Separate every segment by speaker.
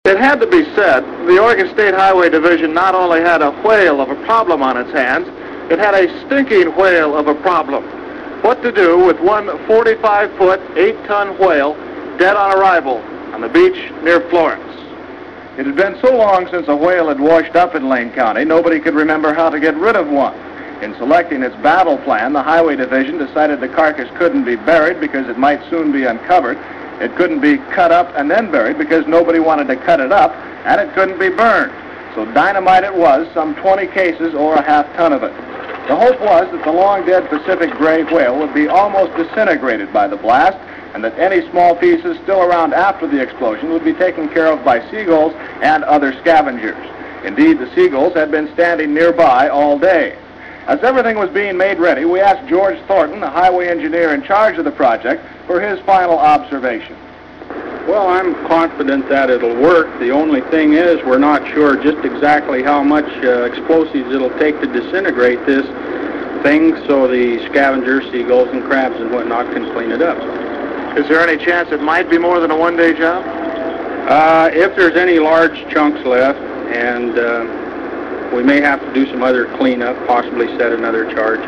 Speaker 1: It had to be said, the Oregon State Highway Division not only had a whale of a problem on its hands, it had a stinking whale of a problem. What to do with one 45-foot, 8-ton whale dead on arrival on the beach near Florence? It had been so long since a whale had washed up in Lane County, nobody could remember how to get rid of one. In selecting its battle plan, the Highway Division decided the carcass couldn't be buried because it might soon be uncovered. It couldn't be cut up and then buried because nobody wanted to cut it up, and it couldn't be burned. So dynamite it was, some 20 cases or a half-ton of it. The hope was that the long-dead Pacific gray whale would be almost disintegrated by the blast, and that any small pieces still around after the explosion would be taken care of by seagulls and other scavengers. Indeed, the seagulls had been standing nearby all day. As everything was being made ready, we asked George Thornton, the highway engineer in charge of the project, for his final observation.
Speaker 2: Well, I'm confident that it'll work. The only thing is we're not sure just exactly how much explosives it'll take to disintegrate this thing so the scavengers, seagulls, and crabs and whatnot can clean it up.
Speaker 1: Is there any chance it might be more than a one-day job?
Speaker 2: If there's any large chunks left, and we may have to do some other cleanup, possibly set another charge.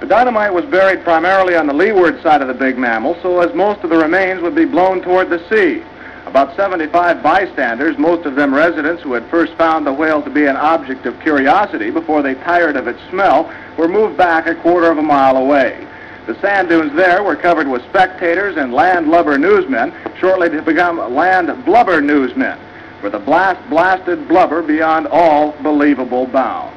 Speaker 1: The dynamite was buried primarily on the leeward side of the big mammal, so as most of the remains would be blown toward the sea. About 75 bystanders, most of them residents who had first found the whale to be an object of curiosity before they tired of its smell, were moved back a quarter of a mile away. The sand dunes there were covered with spectators and landlubber newsmen, shortly to become land blubber newsmen, for the blast blasted blubber beyond all believable bounds.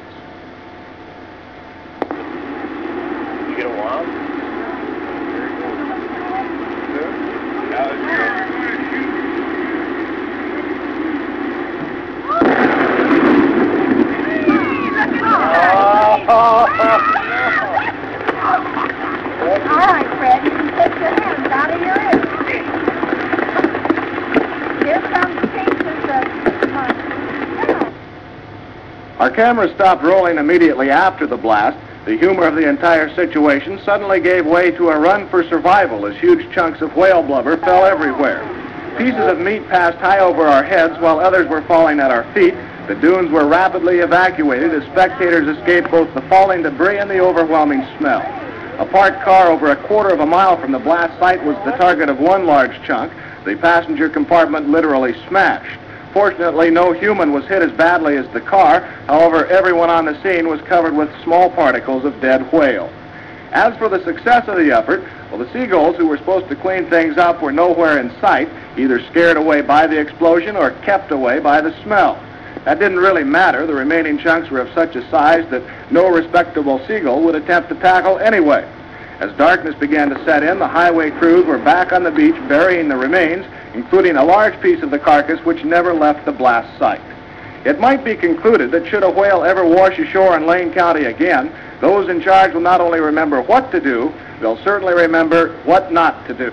Speaker 3: You get a wild?
Speaker 4: All right, Fred, you can take your hands out of your ears. Here comes pieces of my...
Speaker 1: Our cameras stopped rolling immediately after the blast. The humor of the entire situation suddenly gave way to a run for survival as huge chunks of whale blubber fell everywhere. Pieces of meat passed high over our heads while others were falling at our feet. The dunes were rapidly evacuated as spectators escaped both the falling debris and the overwhelming smell. A parked car over a quarter of a mile from the blast site was the target of one large chunk. The passenger compartment literally smashed. Fortunately, no human was hit as badly as the car. However, everyone on the scene was covered with small particles of dead whale. As for the success of the effort, well, the seagulls who were supposed to clean things up were nowhere in sight, either scared away by the explosion or kept away by the smell. That didn't really matter. The remaining chunks were of such a size that no respectable seagull would attempt to tackle anyway. As darkness began to set in, the highway crews were back on the beach burying the remains, including a large piece of the carcass which never left the blast site. It might be concluded that should a whale ever wash ashore in Lane County again, those in charge will not only remember what to do, they'll certainly remember what not to do.